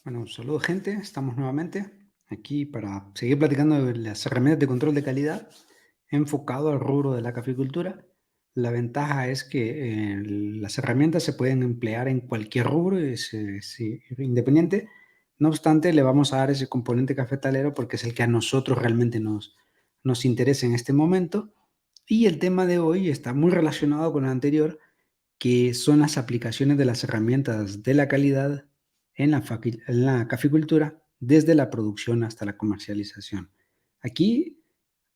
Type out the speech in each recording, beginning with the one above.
Bueno, saludos gente, estamos nuevamente aquí para seguir platicando de las herramientas de control de calidad enfocado al rubro de la caficultura. La ventaja es que las herramientas se pueden emplear en cualquier rubro, es independiente. No obstante, le vamos a dar ese componente cafetalero porque es el que a nosotros realmente nos interesa en este momento. Y el tema de hoy está muy relacionado con el anterior, que son las aplicaciones de las herramientas de la calidad en la caficultura, desde la producción hasta la comercialización. Aquí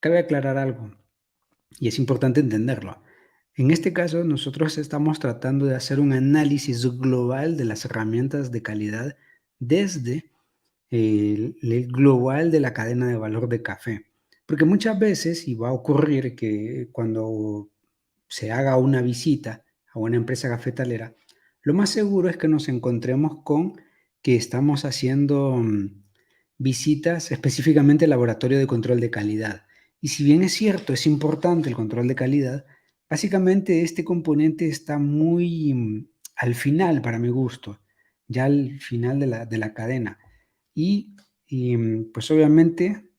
cabe aclarar algo y es importante entenderlo. En este caso, nosotros estamos tratando de hacer un análisis global de las herramientas de calidad desde el global de la cadena de valor de café. Porque muchas veces, y va a ocurrir que cuando se haga una visita a una empresa cafetalera, lo más seguro es que nos encontremos con que estamos haciendo visitas específicamente al laboratorio de control de calidad. Y si bien es cierto, es importante el control de calidad, básicamente este componente está muy al final para mi gusto, ya al final de la cadena. Y, pues obviamente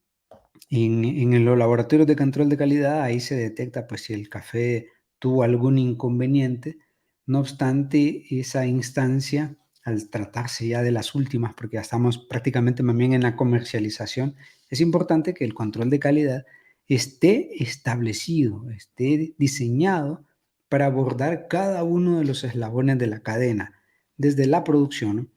en los laboratorios de control de calidad, ahí se detecta pues si el café tuvo algún inconveniente. No obstante, esa instancia, al tratarse ya de las últimas, porque ya estamos prácticamente más bien en la comercialización, es importante que el control de calidad esté establecido, esté diseñado para abordar cada uno de los eslabones de la cadena, desde la producción,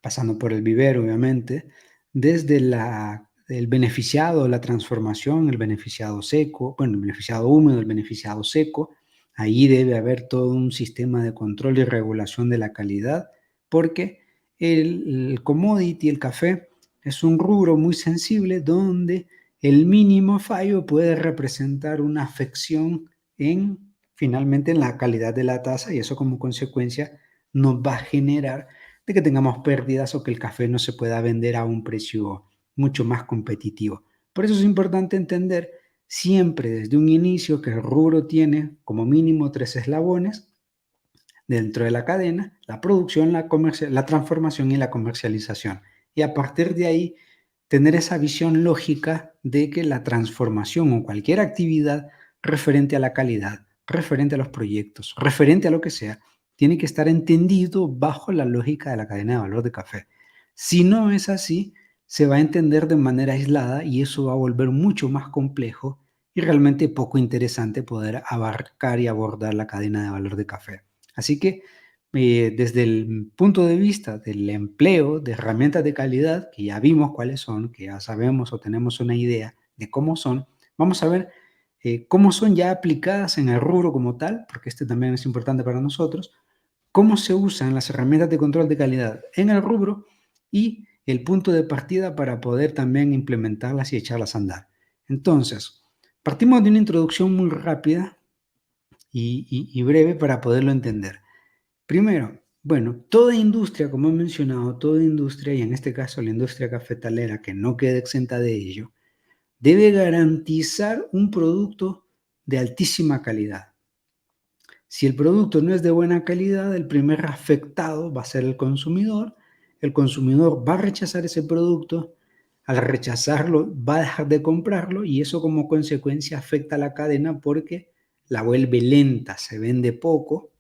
pasando por el vivero, obviamente, desde el beneficiado, la transformación, el beneficiado seco, bueno, el beneficiado húmedo, el beneficiado seco. Ahí debe haber todo un sistema de control y regulación de la calidad, porque el commodity, el café, es un rubro muy sensible donde el mínimo fallo puede representar una afección finalmente en la calidad de la taza, y eso como consecuencia nos va a generar de que tengamos pérdidas o que el café no se pueda vender a un precio mucho más competitivo. Por eso es importante entender siempre desde un inicio que el rubro tiene como mínimo 3 eslabones dentro de la cadena: la producción, la transformación y la comercialización. Y a partir de ahí, tener esa visión lógica de que la transformación o cualquier actividad referente a la calidad, referente a los proyectos, referente a lo que sea, tiene que estar entendido bajo la lógica de la cadena de valor de café. Si no es así, se va a entender de manera aislada y eso va a volver mucho más complejo y realmente poco interesante poder abarcar y abordar la cadena de valor de café. Así que desde el punto de vista del empleo de herramientas de calidad, que ya vimos cuáles son, que ya sabemos o tenemos una idea de cómo son, vamos a ver cómo son ya aplicadas en el rubro como tal, porque este también es importante para nosotros, cómo se usan las herramientas de control de calidad en el rubro y el punto de partida para poder también implementarlas y echarlas a andar. Entonces, partimos de una introducción muy rápida y breve para poderlo entender. Primero, bueno, toda industria, como he mencionado, toda industria, y en este caso la industria cafetalera, que no quede exenta de ello, debe garantizar un producto de altísima calidad. Si el producto no es de buena calidad, el primer afectado va a ser el consumidor va a rechazar ese producto, al rechazarlo va a dejar de comprarlo y eso como consecuencia afecta a la cadena porque la vuelve lenta, se vende poco.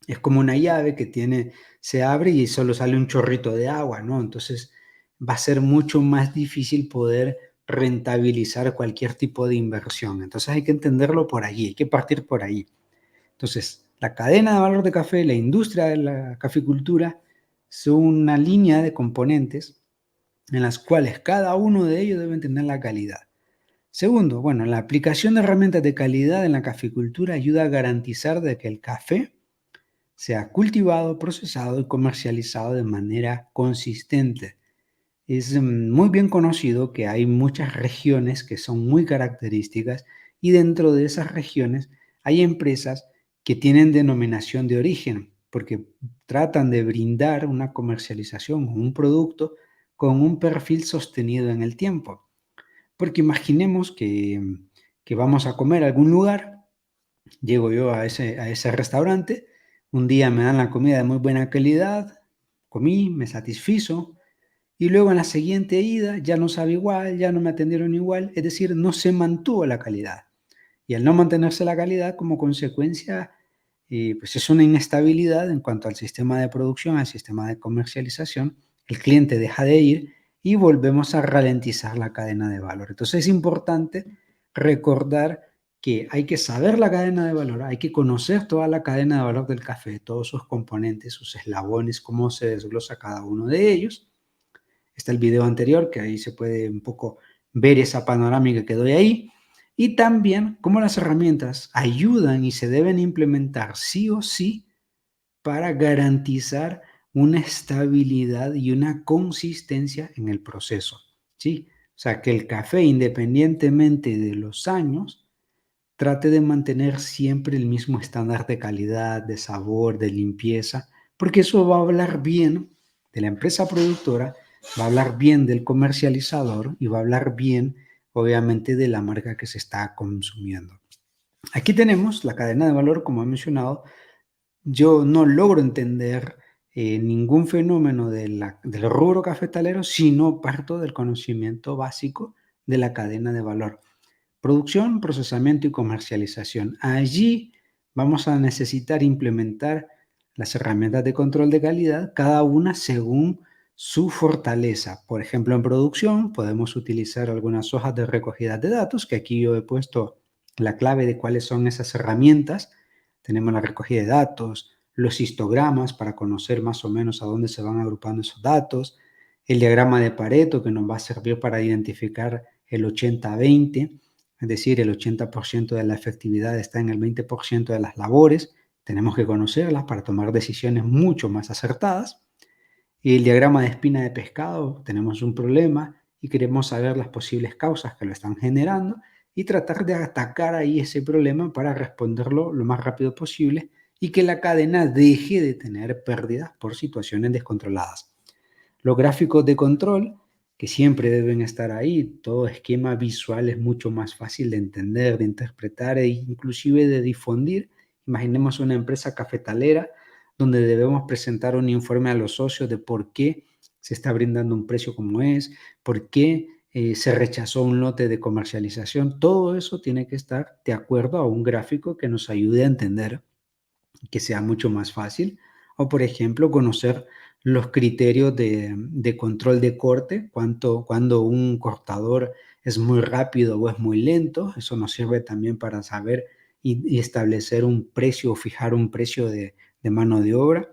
Es como una llave que se abre y solo sale un chorrito de agua, ¿no? Entonces va a ser mucho más difícil poder rentabilizar cualquier tipo de inversión. Entonces hay que entenderlo por allí, hay que partir por ahí. Entonces, la cadena de valor de café, la industria de la caficultura, son una línea de componentes en las cuales cada uno de ellos debe tener la calidad. Segundo, bueno, la aplicación de herramientas de calidad en la caficultura ayuda a garantizar de que el café sea cultivado, procesado y comercializado de manera consistente. Es muy bien conocido que hay muchas regiones que son muy características y dentro de esas regiones hay empresas que tienen denominación de origen porque tratan de brindar una comercialización o un producto con un perfil sostenido en el tiempo. Porque imaginemos que vamos a comer a algún lugar. Llego yo a ese restaurante, un día me dan la comida de muy buena calidad, comí, me satisfizo, y luego en la siguiente ida ya no sabe igual, ya no me atendieron igual, es decir, no se mantuvo la calidad. Y al no mantenerse la calidad, como consecuencia, pues es una inestabilidad en cuanto al sistema de producción, al sistema de comercialización. El cliente deja de ir y volvemos a ralentizar la cadena de valor. Entonces es importante recordar que hay que saber la cadena de valor, hay que conocer toda la cadena de valor del café, todos sus componentes, sus eslabones, cómo se desglosa cada uno de ellos. Está el video anterior, que ahí se puede un poco ver esa panorámica que doy ahí. Y también cómo las herramientas ayudan y se deben implementar sí o sí para garantizar una estabilidad y una consistencia en el proceso, ¿sí? O sea, que el café, independientemente de los años, trate de mantener siempre el mismo estándar de calidad, de sabor, de limpieza, porque eso va a hablar bien de la empresa productora, va a hablar bien del comercializador y va a hablar bien, obviamente, de la marca que se está consumiendo. Aquí tenemos la cadena de valor, como he mencionado. Yo no logro entender ningún fenómeno del rubro cafetalero si no parto del conocimiento básico de la cadena de valor. Producción, procesamiento y comercialización. Allí vamos a necesitar implementar las herramientas de control de calidad, cada una según su fortaleza. Por ejemplo, en producción podemos utilizar algunas hojas de recogida de datos, que aquí yo he puesto la clave de cuáles son esas herramientas. Tenemos la recogida de datos, los histogramas para conocer más o menos a dónde se van agrupando esos datos, el diagrama de Pareto que nos va a servir para identificar el 80-20, es decir, el 80% de la efectividad está en el 20% de las labores. Tenemos que conocerlas para tomar decisiones mucho más acertadas. Y el diagrama de espina de pescado, tenemos un problema y queremos saber las posibles causas que lo están generando y tratar de atacar ahí ese problema para responderlo lo más rápido posible y que la cadena deje de tener pérdidas por situaciones descontroladas. Los gráficos de control, que siempre deben estar ahí, todo esquema visual es mucho más fácil de entender, de interpretar e inclusive de difundir. Imaginemos una empresa cafetalera donde debemos presentar un informe a los socios de por qué se está brindando un precio como es, por qué se rechazó un lote de comercialización. Todo eso tiene que estar de acuerdo a un gráfico que nos ayude a entender, que sea mucho más fácil. O, por ejemplo, conocer los criterios de control de corte, cuando un cortador es muy rápido o es muy lento. Eso nos sirve también para saber y establecer un precio o fijar un precio de mano de obra.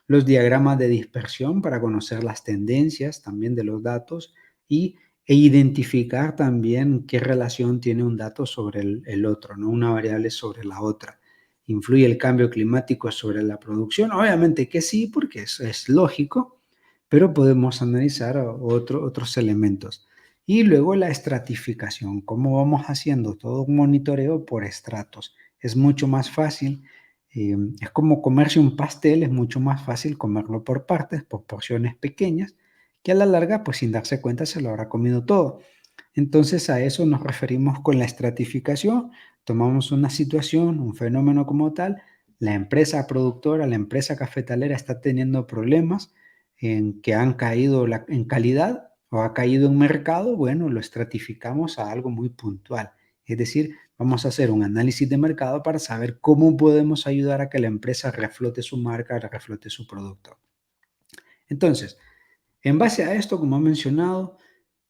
Los diagramas de dispersión para conocer las tendencias también de los datos e identificar también qué relación tiene un dato sobre el otro, ¿no? Una variable sobre la otra. ¿Influye el cambio climático sobre la producción? Obviamente que sí, porque eso es lógico, pero podemos analizar otros elementos. Y luego la estratificación, cómo vamos haciendo todo un monitoreo por estratos. Es mucho más fácil, es como comerse un pastel, es mucho más fácil comerlo por partes, por porciones pequeñas, que a la larga, pues sin darse cuenta, se lo habrá comido todo. Entonces a eso nos referimos con la estratificación. Tomamos una situación, un fenómeno como tal, la empresa productora, la empresa cafetalera está teniendo problemas en que han caído en calidad o ha caído en mercado. Bueno, lo estratificamos a algo muy puntual. Es decir, vamos a hacer un análisis de mercado para saber cómo podemos ayudar a que la empresa reflote su marca, reflote su producto. Entonces, en base a esto, como he mencionado,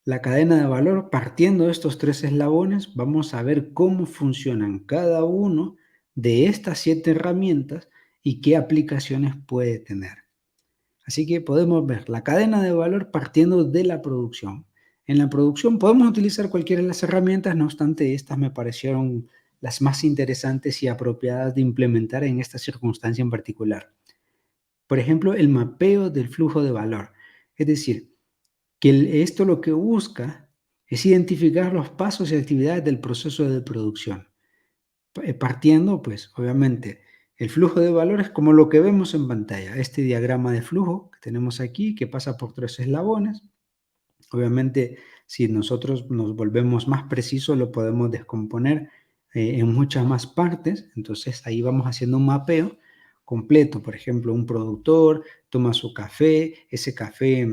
la cadena de valor, partiendo de estos tres eslabones, vamos a ver cómo funcionan cada uno de estas 7 herramientas y qué aplicaciones puede tener. Así que podemos ver la cadena de valor partiendo de la producción. En la producción podemos utilizar cualquiera de las herramientas, no obstante, estas me parecieron las más interesantes y apropiadas de implementar en esta circunstancia en particular. Por ejemplo, el mapeo del flujo de valor. Es decir, que esto lo que busca es identificar los pasos y actividades del proceso de producción. Partiendo, pues, obviamente, el flujo de valor es como lo que vemos en pantalla, este diagrama de flujo que tenemos aquí, que pasa por 3 eslabones. Obviamente, si nosotros nos volvemos más precisos, lo podemos descomponer en muchas más partes. Entonces, ahí vamos haciendo un mapeo completo. Por ejemplo, un productor toma su café, ese café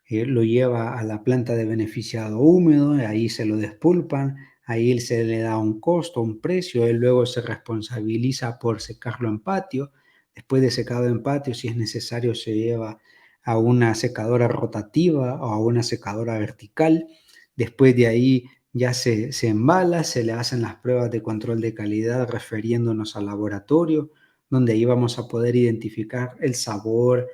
lo lleva a la planta de beneficiado húmedo, ahí se lo despulpan, ahí se le da un costo, un precio, él luego se responsabiliza por secarlo en patio, después de secado en patio, si es necesario, se lleva a una secadora rotativa o a una secadora vertical, después de ahí ya se embala, se le hacen las pruebas de control de calidad refiriéndonos al laboratorio, donde ahí vamos a poder identificar el sabor,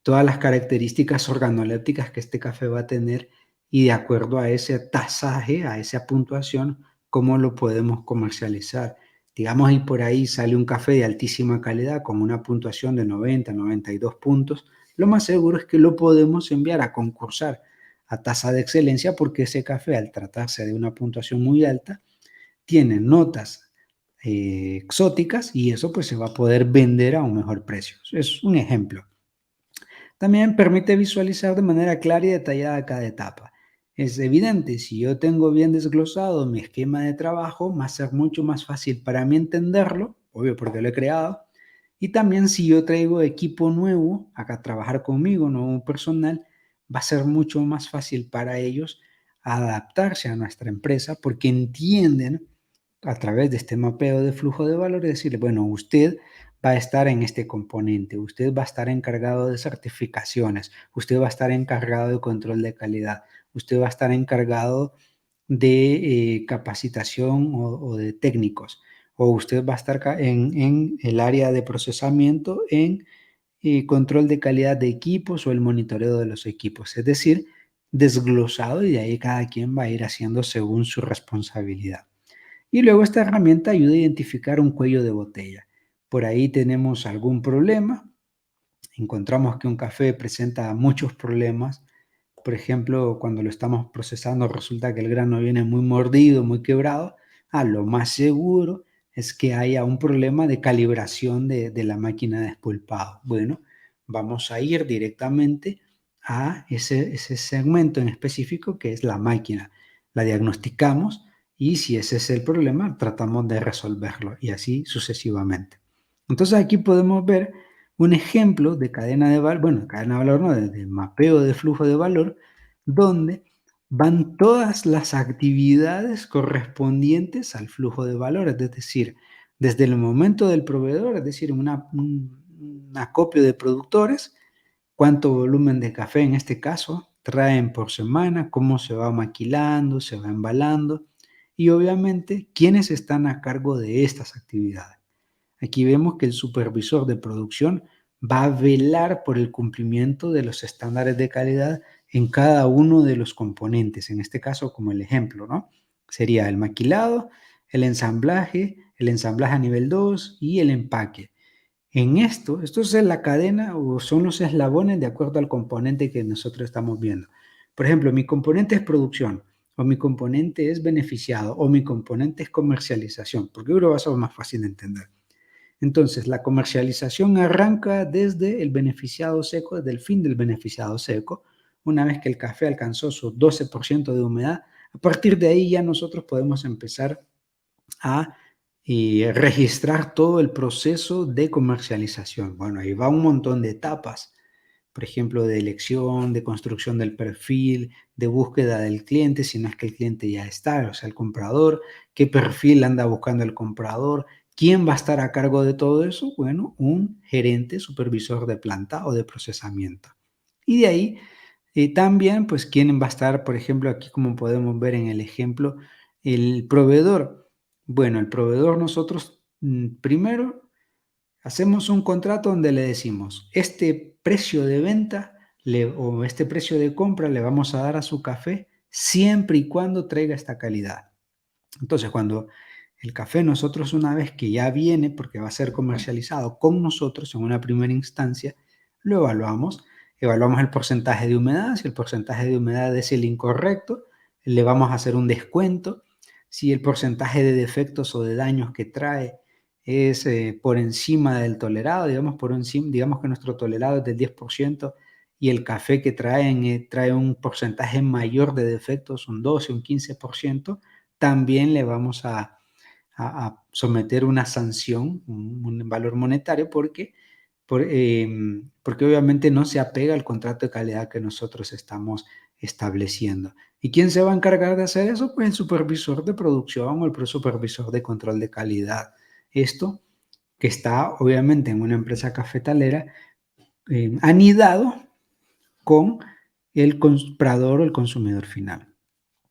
todas las características organolépticas que este café va a tener y de acuerdo a ese tasaje, a esa puntuación, cómo lo podemos comercializar. Digamos, y por ahí sale un café de altísima calidad con una puntuación de 90, 92 puntos, lo más seguro es que lo podemos enviar a concursar a tasa de excelencia porque ese café, al tratarse de una puntuación muy alta, tiene notas exóticas y eso pues se va a poder vender a un mejor precio. Es un ejemplo. También permite visualizar de manera clara y detallada cada etapa. Es evidente, si yo tengo bien desglosado mi esquema de trabajo, va a ser mucho más fácil para mí entenderlo, obvio porque lo he creado, y también si yo traigo equipo nuevo acá a trabajar conmigo, nuevo personal, va a ser mucho más fácil para ellos adaptarse a nuestra empresa porque entienden a través de este mapeo de flujo de valor y decirle, bueno, usted va a estar en este componente, usted va a estar encargado de certificaciones, usted va a estar encargado de control de calidad, usted va a estar encargado de capacitación o de técnicos, o usted va a estar en el área de procesamiento en control de calidad de equipos o el monitoreo de los equipos, es decir, desglosado y de ahí cada quien va a ir haciendo según su responsabilidad. Y luego esta herramienta ayuda a identificar un cuello de botella. Por ahí tenemos algún problema, encontramos que un café presenta muchos problemas. Por ejemplo, cuando lo estamos procesando resulta que el grano viene muy mordido, muy quebrado. Lo más seguro es que haya un problema de calibración de la máquina de despulpado. Bueno, vamos a ir directamente a ese segmento en específico que es la máquina. La diagnosticamos y si ese es el problema, tratamos de resolverlo y así sucesivamente. Entonces aquí podemos ver un ejemplo de cadena de valor, bueno, cadena de valor no, de mapeo de flujo de valor, donde van todas las actividades correspondientes al flujo de valor, es decir, desde el momento del proveedor, es decir, un acopio de productores, cuánto volumen de café en este caso traen por semana, cómo se va maquilando, se va embalando y obviamente quiénes están a cargo de estas actividades. Aquí vemos que el supervisor de producción va a velar por el cumplimiento de los estándares de calidad en cada uno de los componentes, en este caso como el ejemplo, ¿no? Sería el maquilado, el ensamblaje a nivel 2 y el empaque. En esto es la cadena o son los eslabones de acuerdo al componente que nosotros estamos viendo. Por ejemplo, mi componente es producción, o mi componente es beneficiado, o mi componente es comercialización, porque ahora va a ser más fácil de entender. Entonces, la comercialización arranca desde el beneficiado seco, desde el fin del beneficiado seco, una vez que el café alcanzó su 12% de humedad. A partir de ahí ya nosotros podemos empezar a registrar todo el proceso de comercialización. Bueno, ahí va un montón de etapas, por ejemplo, de elección, de construcción del perfil, de búsqueda del cliente, si no es que el cliente ya está, o sea, el comprador, qué perfil anda buscando el comprador, quién va a estar a cargo de todo eso. Bueno, un gerente, supervisor de planta o de procesamiento. Y de ahí también, pues, quién va a estar, por ejemplo, aquí como podemos ver en el ejemplo, el proveedor. Bueno, el proveedor nosotros primero hacemos un contrato donde le decimos, este precio de venta o este precio de compra le vamos a dar a su café siempre y cuando traiga esta calidad. Entonces, cuando el café nosotros una vez que ya viene, porque va a ser comercializado con nosotros en una primera instancia, lo evaluamos el porcentaje de humedad, si el porcentaje de humedad es el incorrecto, le vamos a hacer un descuento, si el porcentaje de defectos o de daños que trae es por encima del tolerado, digamos que nuestro tolerado es del 10% y el café que traen trae un porcentaje mayor de defectos, un 12, un 15%, también le vamos a someter una sanción, un valor monetario, porque porque obviamente no se apega al contrato de calidad que nosotros estamos estableciendo. ¿Y quién se va a encargar de hacer eso? Pues el supervisor de producción o el supervisor de control de calidad. Esto que está obviamente en una empresa cafetalera anidado con el comprador o el consumidor final.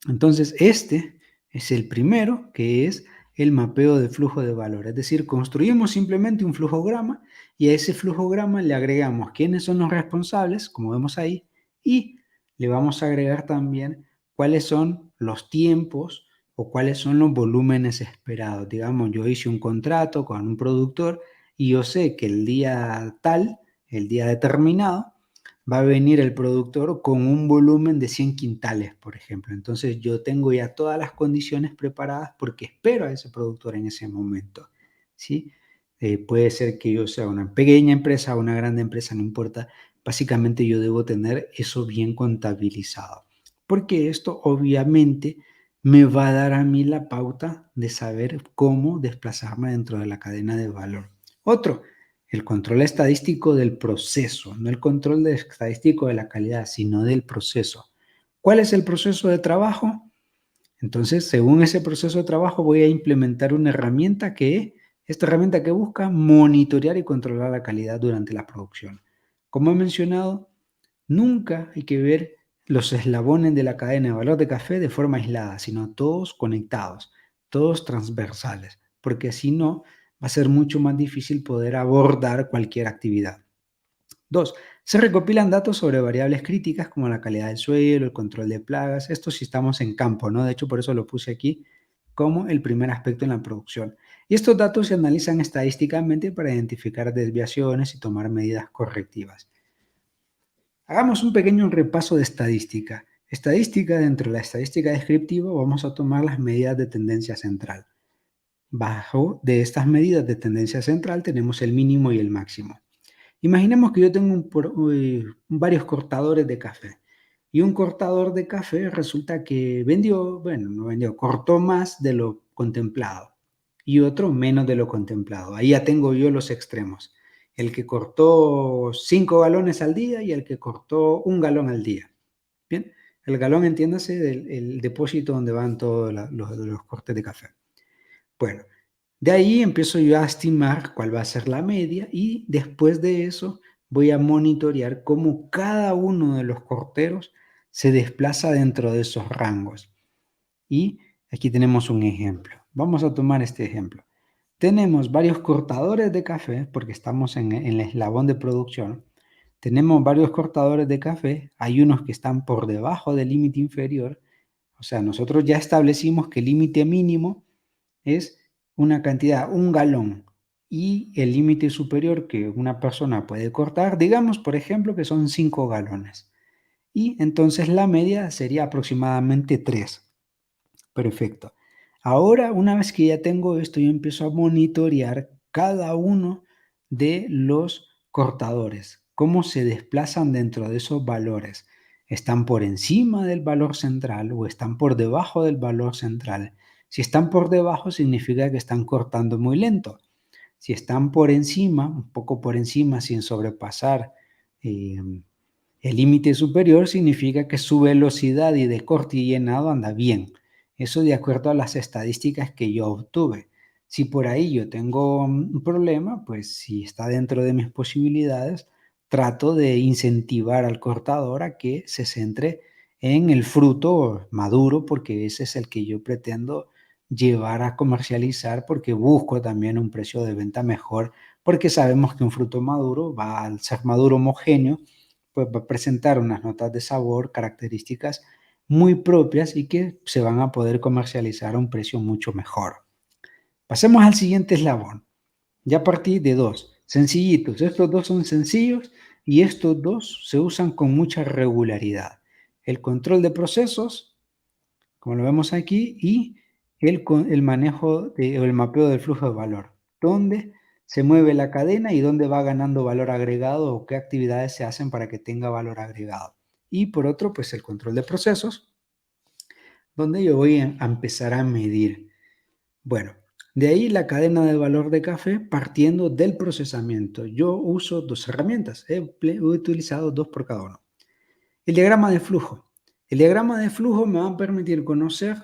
Entonces, este es el primero, que es el mapeo de flujo de valor. Es decir, construimos simplemente un flujograma y a ese flujograma le agregamos quiénes son los responsables, como vemos ahí, y le vamos a agregar también cuáles son los tiempos o cuáles son los volúmenes esperados. Digamos, yo hice un contrato con un productor y yo sé que el día tal, el día determinado, va a venir el productor con un volumen de 100 quintales, por ejemplo. Entonces yo tengo ya todas las condiciones preparadas porque espero a ese productor en ese momento, ¿sí? Puede ser que yo sea una pequeña empresa o una grande empresa, no importa. Básicamente yo debo tener eso bien contabilizado, porque esto obviamente me va a dar a mí la pauta de saber cómo desplazarme dentro de la cadena de valor. Otro, el control estadístico del proceso, no el control estadístico de la calidad, sino del proceso. ¿Cuál es el proceso de trabajo? Entonces, según ese proceso de trabajo, voy a implementar una herramienta esta herramienta que busca monitorear y controlar la calidad durante la producción. Como he mencionado, nunca hay que ver los eslabones de la cadena de valor de café de forma aislada, sino todos conectados, todos transversales, porque si no, va a ser mucho más difícil poder abordar cualquier actividad. 2. Se recopilan datos sobre variables críticas como la calidad del suelo, el control de plagas. Esto si estamos en campo, ¿no? De hecho, por eso lo puse aquí como el primer aspecto en la producción. Y estos datos se analizan estadísticamente para identificar desviaciones y tomar medidas correctivas. Hagamos un pequeño repaso de estadística. Estadística, dentro de la estadística descriptiva, vamos a tomar las medidas de tendencia central. Bajo de estas medidas de tendencia central tenemos el mínimo y el máximo. Imaginemos que yo tengo varios cortadores de café y un cortador de café resulta que no vendió, cortó más de lo contemplado y otro menos de lo contemplado. Ahí ya tengo yo los extremos. El que cortó 5 galones al día y el que cortó 1 galón al día. Bien, el galón, entiéndase, el depósito donde van todos los cortes de café. Bueno, de ahí empiezo yo a estimar cuál va a ser la media y después de eso voy a monitorear cómo cada uno de los corteros se desplaza dentro de esos rangos. Y aquí tenemos un ejemplo. Vamos a tomar este ejemplo. Tenemos varios cortadores de café, porque estamos en el eslabón de producción. Tenemos varios cortadores de café. Hay unos que están por debajo del límite inferior. O sea, nosotros ya establecimos que el límite mínimo es una cantidad, 1 galón, y el límite superior que una persona puede cortar, digamos, por ejemplo, que son 5 galones. Y entonces la media sería aproximadamente 3. Perfecto. Ahora, una vez que ya tengo esto, yo empiezo a monitorear cada uno de los cortadores, cómo se desplazan dentro de esos valores. ¿Están por encima del valor central o están por debajo del valor central? Si están por debajo, significa que están cortando muy lento. Si están por encima, un poco por encima, sin sobrepasar eh, el límite superior, significa que su velocidad y de corte y llenado anda bien. Eso de acuerdo a las estadísticas que yo obtuve. Si por ahí yo tengo un problema, pues si está dentro de mis posibilidades, trato de incentivar al cortador a que se centre en el fruto maduro, porque ese es el que yo pretendo llevar a comercializar, porque busco también un precio de venta mejor, porque sabemos que un fruto maduro va al ser maduro homogéneo, pues va a presentar unas notas de sabor, características muy propias y que se van a poder comercializar a un precio mucho mejor. Pasemos al siguiente eslabón. Ya partí de dos, sencillitos. Estos dos son sencillos y estos dos se usan con mucha regularidad. El control de procesos, como lo vemos aquí, y el manejo o el mapeo del flujo de valor, dónde se mueve la cadena y dónde va ganando valor agregado o qué actividades se hacen para que tenga valor agregado. Y por otro, pues el control de procesos, donde yo voy a empezar a medir. Bueno, De ahí la cadena de valor de café partiendo del procesamiento. Yo uso dos herramientas, he utilizado dos por cada uno. El diagrama de flujo. El diagrama de flujo me va a permitir conocer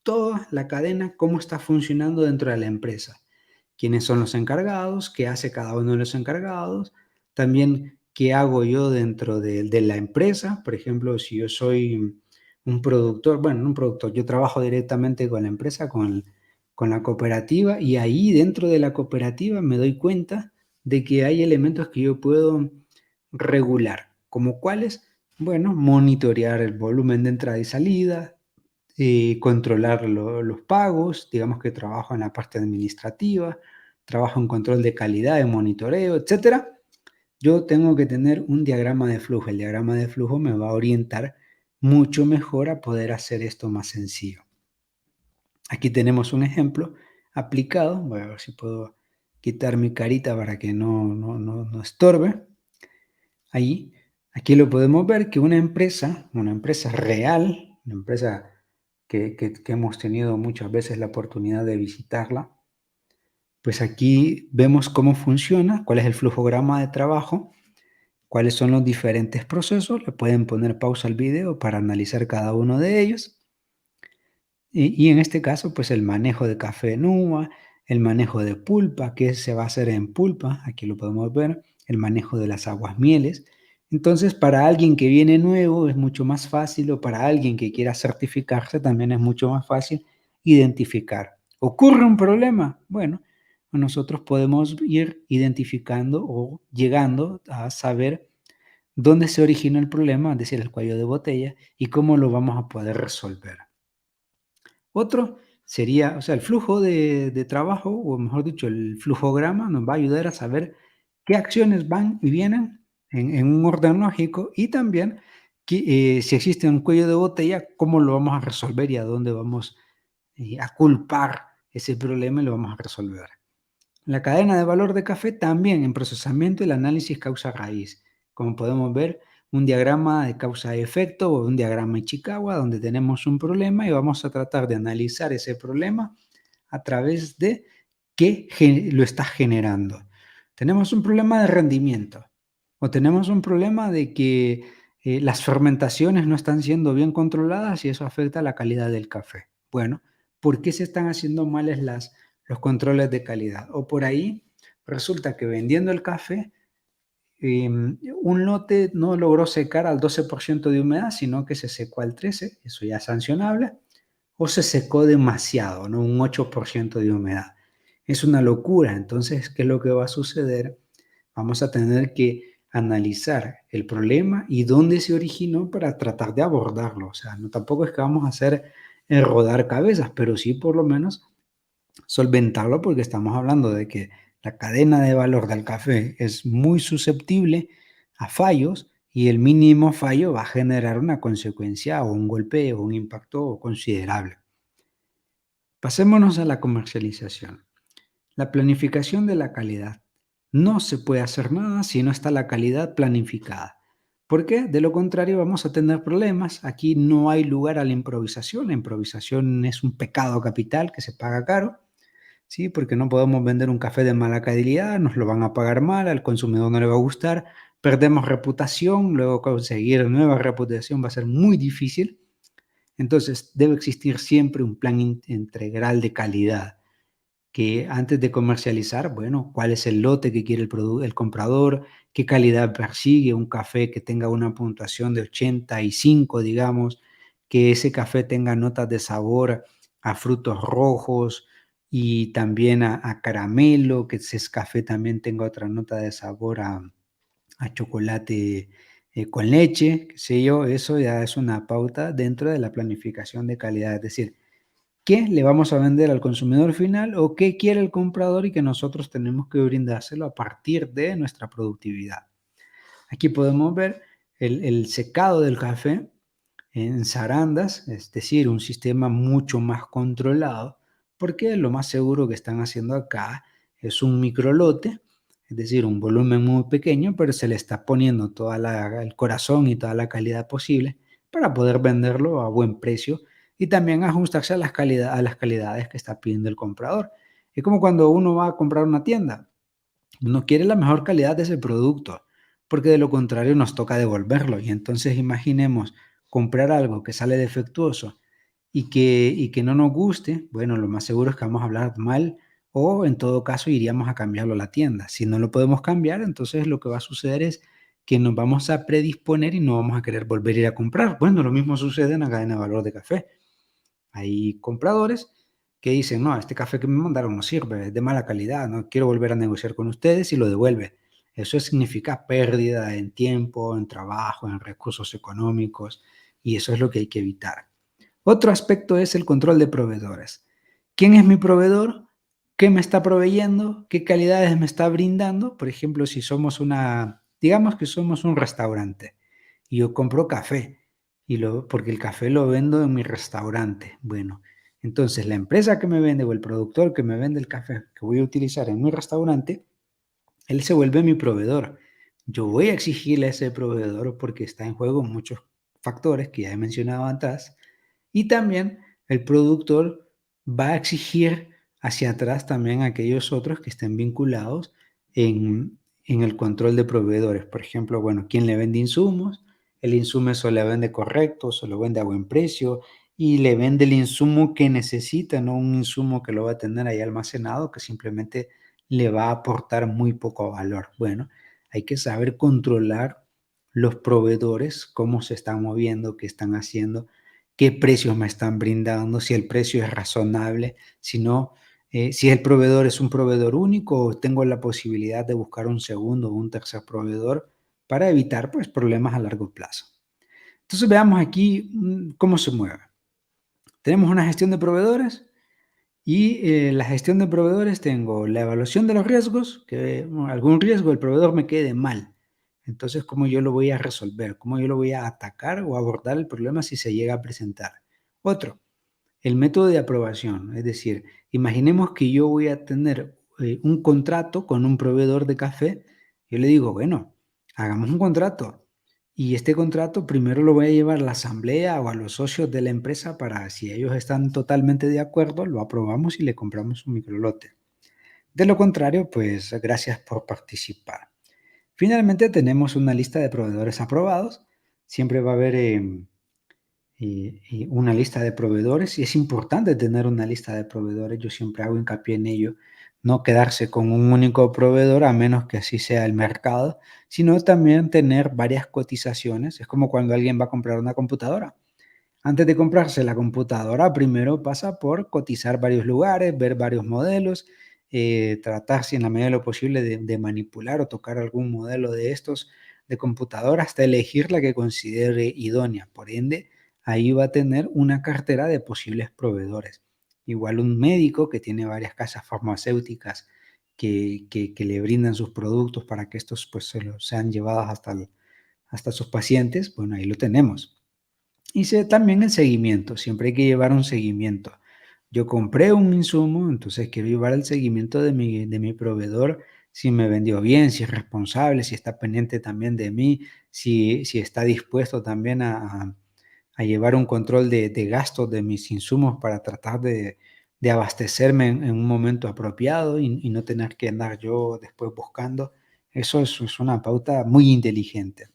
toda la cadena, cómo está funcionando dentro de la empresa. Quiénes son los encargados, qué hace cada uno de los encargados, también qué hago yo dentro de la empresa. Por ejemplo, si yo soy un productor, bueno, no un productor, yo trabajo directamente con la empresa, con la cooperativa, y ahí dentro de la cooperativa me doy cuenta de que hay elementos que yo puedo regular, como cuáles, bueno, monitorear el volumen de entrada y salida, controlar los pagos, digamos que trabajo en la parte administrativa, trabajo en control de calidad, en monitoreo, etcétera. Yo tengo que tener un diagrama de flujo. El diagrama de flujo me va a orientar mucho mejor a poder hacer esto más sencillo. Aquí tenemos un ejemplo aplicado. Voy a ver si puedo quitar mi carita para que no estorbe. Ahí, aquí lo podemos ver que una empresa real, una empresa que hemos tenido muchas veces la oportunidad de visitarla, pues aquí vemos cómo funciona, cuál es el flujograma de trabajo, cuáles son los diferentes procesos. Le pueden poner pausa al video para analizar cada uno de ellos. Y en este caso, pues el manejo de café en uva, el manejo de pulpa, qué se va a hacer en pulpa, aquí lo podemos ver, el manejo de las aguas mieles. Entonces, para alguien que viene nuevo es mucho más fácil, o para alguien que quiera certificarse también es mucho más fácil identificar. ¿Ocurre un problema? Bueno, nosotros podemos ir identificando o llegando a saber dónde se originó el problema, es decir, el cuello de botella, y cómo lo vamos a poder resolver. Otro sería, o sea, el flujo de trabajo, o mejor dicho, el flujograma nos va a ayudar a saber qué acciones van y vienen en un orden lógico, y también si existe un cuello de botella, cómo lo vamos a resolver y a dónde vamos a culpar ese problema y lo vamos a resolver. La cadena de valor de café también en procesamiento y el análisis causa-raíz. Como podemos ver, un diagrama de causa-efecto o un diagrama Ichikawa donde tenemos un problema y vamos a tratar de analizar ese problema a través de qué lo está generando. Tenemos un problema de rendimiento o tenemos un problema de que las fermentaciones no están siendo bien controladas y eso afecta la calidad del café. Bueno, ¿por qué se están haciendo males los controles de calidad? O por ahí resulta que vendiendo el café, un lote no logró secar al 12% de humedad, sino que se secó al 13%, eso ya es sancionable, o se secó demasiado, ¿no? Un 8% de humedad. Es una locura. Entonces, ¿qué es lo que va a suceder? Vamos a tener que analizar el problema y dónde se originó para tratar de abordarlo. O sea, no tampoco es que vamos a hacer rodar cabezas, pero sí por lo menos solventarlo, porque estamos hablando de que la cadena de valor del café es muy susceptible a fallos y el mínimo fallo va a generar una consecuencia o un golpe o un impacto considerable. Pasémonos a la comercialización. La planificación de la calidad. No se puede hacer nada si no está la calidad planificada. ¿Por qué? De lo contrario vamos a tener problemas. Aquí no hay lugar a la improvisación. La improvisación es un pecado capital que se paga caro. Sí, porque no podemos vender un café de mala calidad, nos lo van a pagar mal, al consumidor no le va a gustar, perdemos reputación, luego conseguir nueva reputación va a ser muy difícil. Entonces, debe existir siempre un plan integral de calidad, que antes de comercializar, bueno, cuál es el lote que quiere el comprador, qué calidad persigue, un café que tenga una puntuación de 85, digamos, que ese café tenga notas de sabor a frutos rojos y también a caramelo, que ese café también tenga otra nota de sabor a chocolate con leche, qué sé yo, eso ya es una pauta dentro de la planificación de calidad, es decir, qué le vamos a vender al consumidor final o qué quiere el comprador y que nosotros tenemos que brindárselo a partir de nuestra productividad. Aquí podemos ver el secado del café en zarandas, es decir, un sistema mucho más controlado, porque lo más seguro que están haciendo acá es un microlote, es decir, un volumen muy pequeño, pero se le está poniendo el corazón y toda la calidad posible para poder venderlo a buen precio y también ajustarse a las calidades que está pidiendo el comprador. Es como cuando uno va a comprar una tienda. Uno quiere la mejor calidad de ese producto, porque de lo contrario nos toca devolverlo. Y entonces imaginemos comprar algo que sale defectuoso y que no nos guste, bueno, lo más seguro es que vamos a hablar mal o en todo caso iríamos a cambiarlo a la tienda. Si no lo podemos cambiar, entonces lo que va a suceder es que nos vamos a predisponer y no vamos a querer volver a ir a comprar. Bueno, lo mismo sucede en la cadena de valor de café. Hay compradores que dicen, no, este café que me mandaron no sirve, es de mala calidad, no quiero volver a negociar con ustedes y lo devuelve. Eso significa pérdida en tiempo, en trabajo, en recursos económicos y eso es lo que hay que evitar. Otro aspecto es el control de proveedores. ¿Quién es mi proveedor? ¿Qué me está proveyendo? ¿Qué calidades me está brindando? Por ejemplo, si somos digamos que somos un restaurante y yo compro café porque el café lo vendo en mi restaurante. Bueno, entonces la empresa que me vende o el productor que me vende el café que voy a utilizar en mi restaurante, él se vuelve mi proveedor. Yo voy a exigirle a ese proveedor porque está en juego muchos factores que ya he mencionado antes y también el productor va a exigir hacia atrás también a aquellos otros que estén vinculados en el control de proveedores. Por ejemplo, bueno, ¿quién le vende insumos? El insumo se le vende correcto, se lo vende a buen precio y le vende el insumo que necesita, no un insumo que lo va a tener ahí almacenado, que simplemente le va a aportar muy poco valor. Bueno, hay que saber controlar los proveedores, cómo se están moviendo, qué están haciendo, qué precios me están brindando, si el precio es razonable, si no, si el proveedor es un proveedor único o tengo la posibilidad de buscar un segundo o un tercer proveedor para evitar pues, problemas a largo plazo. Entonces veamos aquí cómo se mueve. Tenemos una gestión de proveedores y la gestión de proveedores tengo la evaluación de los riesgos, que algún riesgo del proveedor me quede mal. Entonces, ¿cómo yo lo voy a resolver? ¿Cómo yo lo voy a atacar o abordar el problema si se llega a presentar? Otro, el método de aprobación. Es decir, imaginemos que yo voy a tener un contrato con un proveedor de café. Yo le digo, bueno, hagamos un contrato. Y este contrato primero lo voy a llevar a la asamblea o a los socios de la empresa para, si ellos están totalmente de acuerdo, lo aprobamos y le compramos un microlote. De lo contrario, pues gracias por participar. Finalmente tenemos una lista de proveedores aprobados. Siempre va a haber y una lista de proveedores y es importante tener una lista de proveedores. Yo siempre hago hincapié en ello. No quedarse con un único proveedor a menos que así sea el mercado, sino también tener varias cotizaciones. Es como cuando alguien va a comprar una computadora. Antes de comprarse la computadora, primero pasa por cotizar varios lugares, ver varios modelos, tratar, si en la medida de lo posible, de manipular o tocar algún modelo de estos de computadora hasta elegir la que considere idónea. Por ende, ahí va a tener una cartera de posibles proveedores. Igual un médico que tiene varias casas farmacéuticas que le brindan sus productos para que estos pues, sean llevados hasta sus pacientes, bueno, ahí lo tenemos. Hice también el seguimiento, siempre hay que llevar un seguimiento. Yo compré un insumo, entonces quiero llevar el seguimiento de mi proveedor, si me vendió bien, si es responsable, si está pendiente también de mí, si está dispuesto también a llevar un control de gastos de mis insumos para tratar de abastecerme en un momento apropiado y no tener que andar yo después buscando. Eso es una pauta muy inteligente.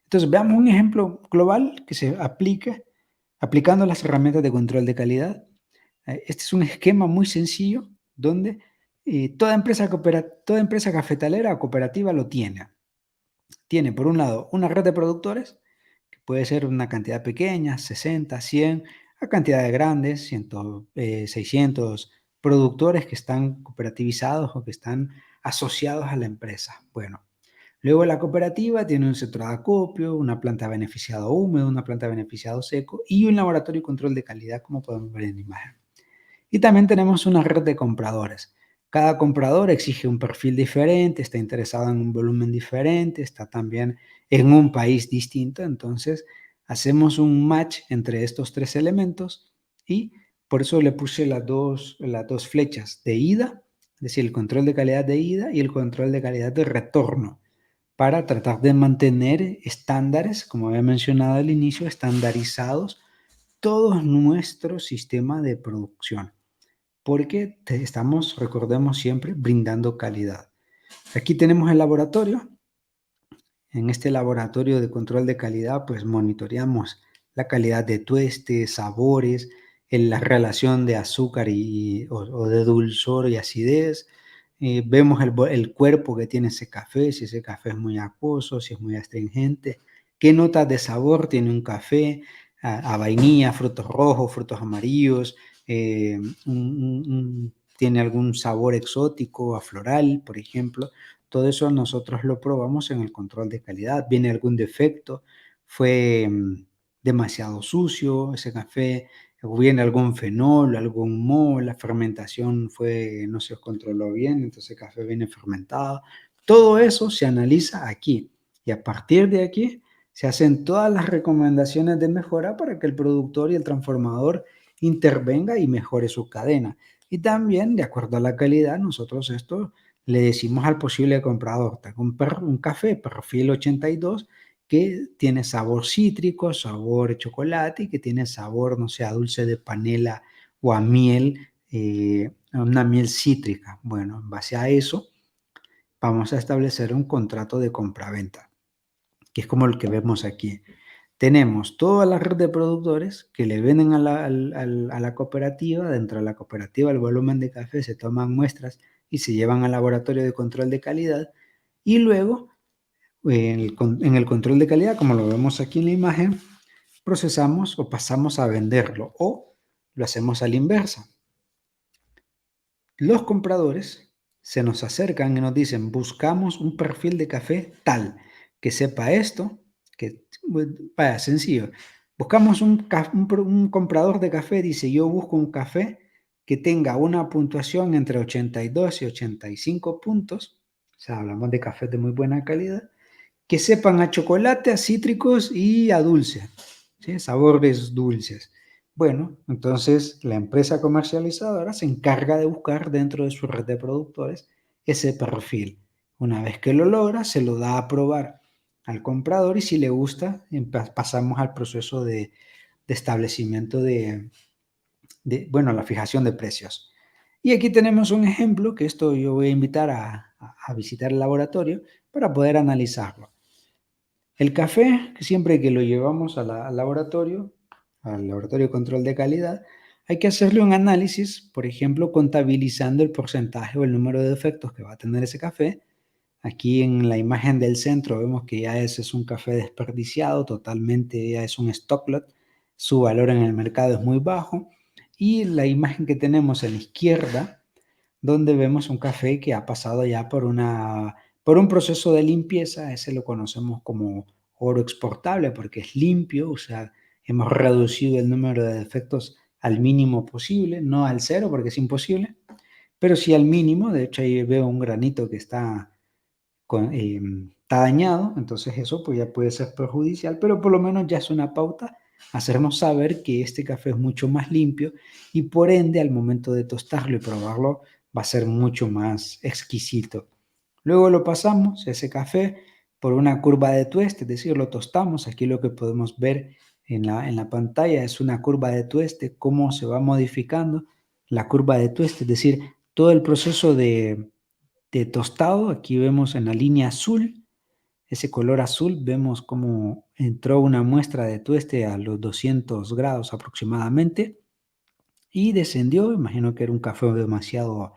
Entonces, veamos un ejemplo global que se aplica aplicando las herramientas de control de calidad. Este es un esquema muy sencillo donde toda empresa cafetalera o cooperativa lo tiene. Tiene, por un lado, una red de productores, que puede ser una cantidad pequeña, 60, 100, a cantidades grandes, 100, 600 productores que están cooperativizados o que están asociados a la empresa. Bueno, luego la cooperativa tiene un centro de acopio, una planta de beneficiado húmedo, una planta de beneficiado seco y un laboratorio y control de calidad, como podemos ver en la imagen. Y también tenemos una red de compradores. Cada comprador exige un perfil diferente, está interesado en un volumen diferente, está también en un país distinto. Entonces, hacemos un match entre estos tres elementos y por eso le puse las dos flechas de ida, es decir, el control de calidad de ida y el control de calidad de retorno para tratar de mantener estándares, como había mencionado al inicio, estandarizados todo nuestro sistema de producción. porque estamos, recordemos siempre, brindando calidad. Aquí tenemos el laboratorio. En este laboratorio de control de calidad, pues monitoreamos la calidad de tuestes, sabores, la relación de azúcar o de dulzor y acidez. Vemos el cuerpo que tiene ese café, si ese café es muy acuoso, si es muy astringente, qué notas de sabor tiene un café, a vainilla, frutos rojos, frutos amarillos, tiene algún sabor exótico, a floral, por ejemplo. Todo eso nosotros lo probamos en el control de calidad. ¿Viene algún defecto? ¿Fue demasiado sucio ese café? ¿O viene algún fenol, algún moho? La fermentación no se controló bien, entonces el café viene fermentado. Todo eso se analiza aquí y a partir de aquí se hacen todas las recomendaciones de mejora para que el productor y el transformador intervenga y mejore su cadena. Y también, de acuerdo a la calidad, nosotros esto le decimos al posible comprador, tengo un café perfil 82 que tiene sabor cítrico, sabor chocolate y que tiene sabor, no sé, a dulce de panela o a miel, una miel cítrica. Bueno, en base a eso, vamos a establecer un contrato de compraventa, que es como el que vemos aquí. Tenemos toda la red de productores que le venden a la cooperativa. Dentro de la cooperativa, el volumen de café se toman muestras y se llevan al laboratorio de control de calidad. Y luego, en el control de calidad, como lo vemos aquí en la imagen, procesamos o pasamos a venderlo o lo hacemos a la inversa. Los compradores se nos acercan y nos dicen, buscamos un perfil de café tal, que sepa esto, que vaya, sencillo. Buscamos un comprador de café, dice, yo busco un café que tenga una puntuación entre 82 y 85 puntos, o sea, hablamos de cafés de muy buena calidad, que sepan a chocolate, a cítricos y a dulce, ¿sí? Sabores dulces. Bueno, entonces la empresa comercializadora se encarga de buscar dentro de su red de productores ese perfil. Una vez que lo logra, se lo da a probar al comprador y si le gusta, pasamos al proceso de establecimiento bueno, la fijación de precios. Y aquí tenemos un ejemplo que esto yo voy a invitar a visitar el laboratorio para poder analizarlo. El café, que siempre que lo llevamos al laboratorio de control de calidad, hay que hacerle un análisis, por ejemplo, contabilizando el porcentaje o el número de defectos que va a tener ese café. Aquí en la imagen del centro vemos que ya ese es un café desperdiciado, totalmente ya es un stock lot, su valor en el mercado es muy bajo. Y la imagen que tenemos a la izquierda, donde vemos un café que ha pasado ya por un proceso de limpieza. Ese lo conocemos como oro exportable porque es limpio, o sea, hemos reducido el número de defectos al mínimo posible, no al cero porque es imposible, pero sí al mínimo. De hecho, ahí veo un granito que está dañado, entonces eso pues ya puede ser perjudicial, pero por lo menos ya es una pauta hacernos saber que este café es mucho más limpio y por ende al momento de tostarlo y probarlo va a ser mucho más exquisito. Luego lo pasamos, ese café, por una curva de tueste, es decir, lo tostamos. Aquí lo que podemos ver en la pantalla es una curva de tueste, cómo se va modificando la curva de tueste, es decir, todo el proceso de tostado. Aquí vemos en la línea azul, ese color azul, vemos cómo entró una muestra de tueste a los 200 grados aproximadamente y descendió. Imagino que era un café demasiado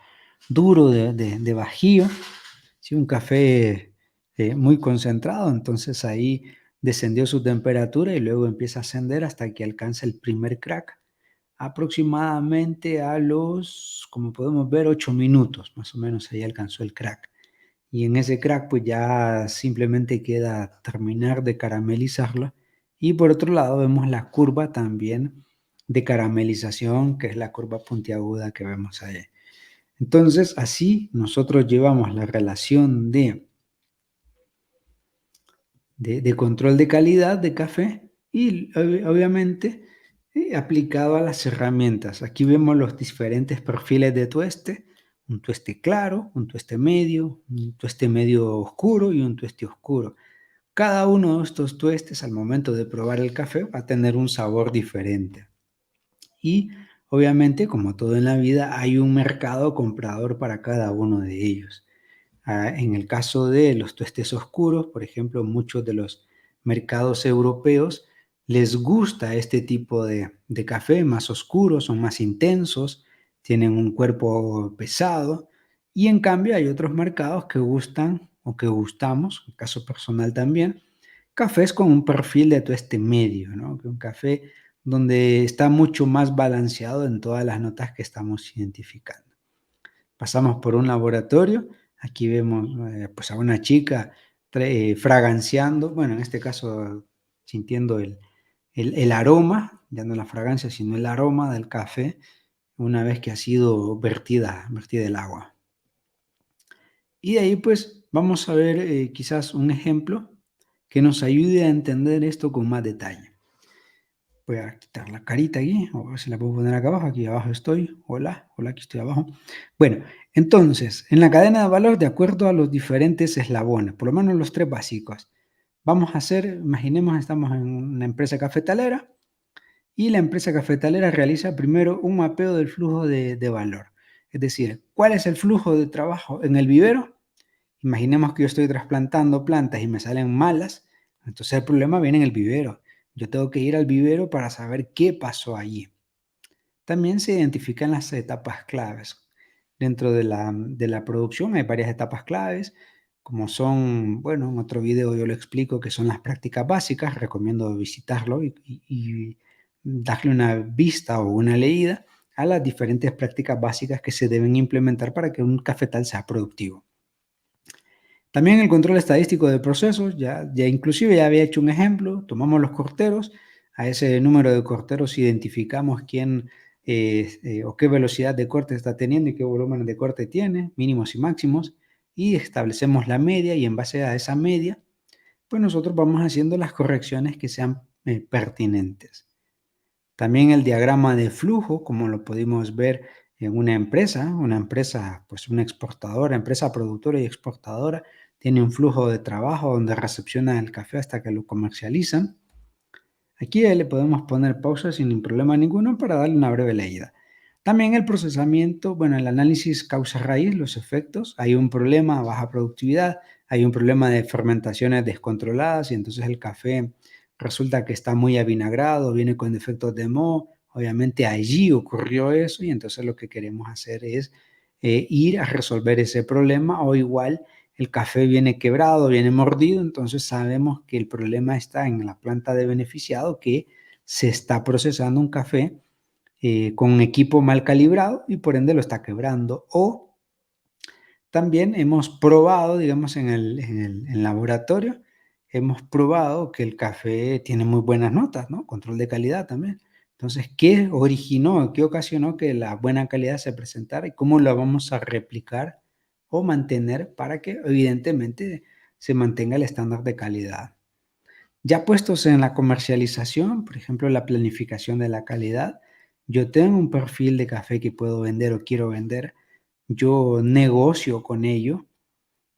duro de bajío, ¿sí? Un café muy concentrado, entonces ahí descendió su temperatura y luego empieza a ascender hasta que alcanza el primer crack, aproximadamente a los, como podemos ver, 8 minutos, más o menos ahí alcanzó el crack. Y en ese crack pues ya simplemente queda terminar de caramelizarlo. Y por otro lado vemos la curva también de caramelización, que es la curva puntiaguda que vemos ahí. Entonces así nosotros llevamos la relación de control de calidad de café y obviamente aplicado a las herramientas. Aquí vemos los diferentes perfiles de tueste, un tueste claro, un tueste medio oscuro y un tueste oscuro. Cada uno de estos tuestes al momento de probar el café va a tener un sabor diferente. Y Obviamente, como todo en la vida, hay un mercado comprador para cada uno de ellos. En el caso de los tuestes oscuros, por ejemplo, muchos de los mercados europeos les gusta este tipo de café más oscuros, son más intensos, tienen un cuerpo pesado, y en cambio hay otros mercados que gustan o que gustamos, en caso personal también, cafés con un perfil de tueste medio, ¿no? Que un café donde está mucho más balanceado en todas las notas que estamos identificando. Pasamos por un laboratorio, aquí vemos pues a una chica fraganciando, bueno, en este caso sintiendo el aroma, ya no la fragancia, sino el aroma del café, una vez que ha sido vertida el agua. Y de ahí pues vamos a ver quizás un ejemplo que nos ayude a entender esto con más detalle. Voy a quitar la carita aquí, o a ver si la puedo poner acá abajo. Aquí abajo estoy. Hola, hola, aquí estoy abajo. Bueno, entonces, en la cadena de valor, de acuerdo a los diferentes eslabones, por lo menos los tres básicos, vamos a hacer, imaginemos, estamos en una empresa cafetalera y la empresa cafetalera realiza primero un mapeo del flujo de valor. Es decir, ¿cuál es el flujo de trabajo en el vivero? Imaginemos que yo estoy trasplantando plantas y me salen malas, entonces el problema viene en el vivero. Yo tengo que ir al vivero para saber qué pasó allí. También se identifican las etapas claves. Dentro de la producción hay varias etapas claves, como son, bueno, en otro video yo lo explico, que son las prácticas básicas, recomiendo visitarlo y darle una vista o una leída a las diferentes prácticas básicas que se deben implementar para que un cafetal sea productivo. También el control estadístico de procesos, ya inclusive ya había hecho un ejemplo, tomamos los corteros, a ese número de corteros identificamos quién o qué velocidad de corte está teniendo y qué volumen de corte tiene, mínimos y máximos, y establecemos la media y en base a esa media, pues nosotros vamos haciendo las correcciones que sean pertinentes. También el diagrama de flujo, como lo pudimos ver en una empresa, pues una exportadora, empresa productora y exportadora, tiene un flujo de trabajo donde recepciona el café hasta que lo comercializan. Aquí le podemos poner pausa sin problema ninguno para darle una breve leída. También el procesamiento, bueno, el análisis causa-raíz, los efectos. Hay un problema, baja productividad, hay un problema de fermentaciones descontroladas y entonces el café resulta que está muy avinagrado, viene con defectos de moho. Obviamente allí ocurrió eso y entonces lo que queremos hacer es ir a resolver ese problema o igual el café viene quebrado, viene mordido, entonces sabemos que el problema está en la planta de beneficiado, que se está procesando un café con un equipo mal calibrado y por ende lo está quebrando. O también hemos probado, digamos, en el laboratorio, hemos probado que el café tiene muy buenas notas, ¿no? Control de calidad también. Entonces, ¿qué originó, qué ocasionó que la buena calidad se presentara y cómo la vamos a replicar o mantener para que evidentemente se mantenga el estándar de calidad? Ya puestos en la comercialización, por ejemplo, la planificación de la calidad, yo tengo un perfil de café que puedo vender o quiero vender, yo negocio con ello,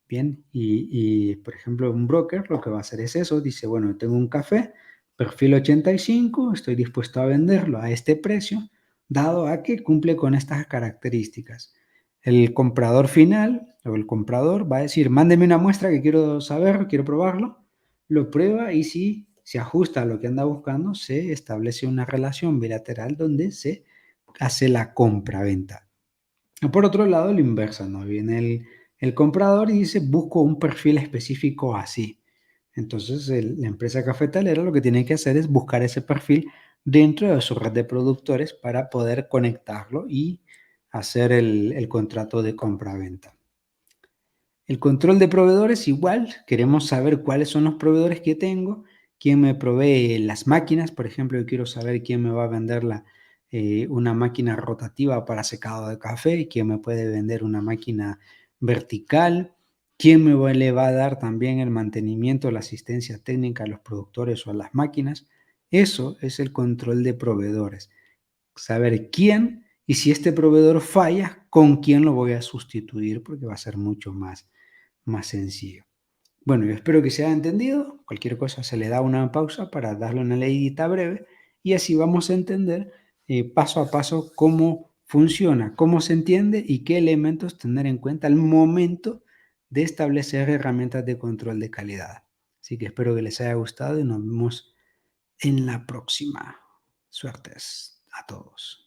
bien, por ejemplo, un broker lo que va a hacer es eso, dice, bueno, tengo un café, perfil 85, estoy dispuesto a venderlo a este precio, dado a que cumple con estas características. El comprador final o el comprador va a decir, mándeme una muestra que quiero saber, quiero probarlo, lo prueba y si se ajusta a lo que anda buscando, se establece una relación bilateral donde se hace la compra-venta. Por otro lado, lo inversa, ¿no? Viene el comprador y dice, busco un perfil específico así. Entonces, la empresa cafetalera lo que tiene que hacer es buscar ese perfil dentro de su red de productores para poder conectarlo y hacer el contrato de compra-venta. El control de proveedores igual, queremos saber cuáles son los proveedores que tengo, quién me provee las máquinas, por ejemplo, yo quiero saber quién me va a vender una máquina rotativa para secado de café, quién me puede vender una máquina vertical, quién le va a dar también el mantenimiento, la asistencia técnica a los productores o a las máquinas. Eso es el control de proveedores, saber quién y si este proveedor falla, con quién lo voy a sustituir, porque va a ser mucho más sencillo. Bueno, yo espero que se haya entendido. Cualquier cosa se le da una pausa para darle una leidita breve y así vamos a entender paso a paso cómo funciona, cómo se entiende y qué elementos tener en cuenta al momento de establecer herramientas de control de calidad. Así que espero que les haya gustado y nos vemos en la próxima. Suertes a todos.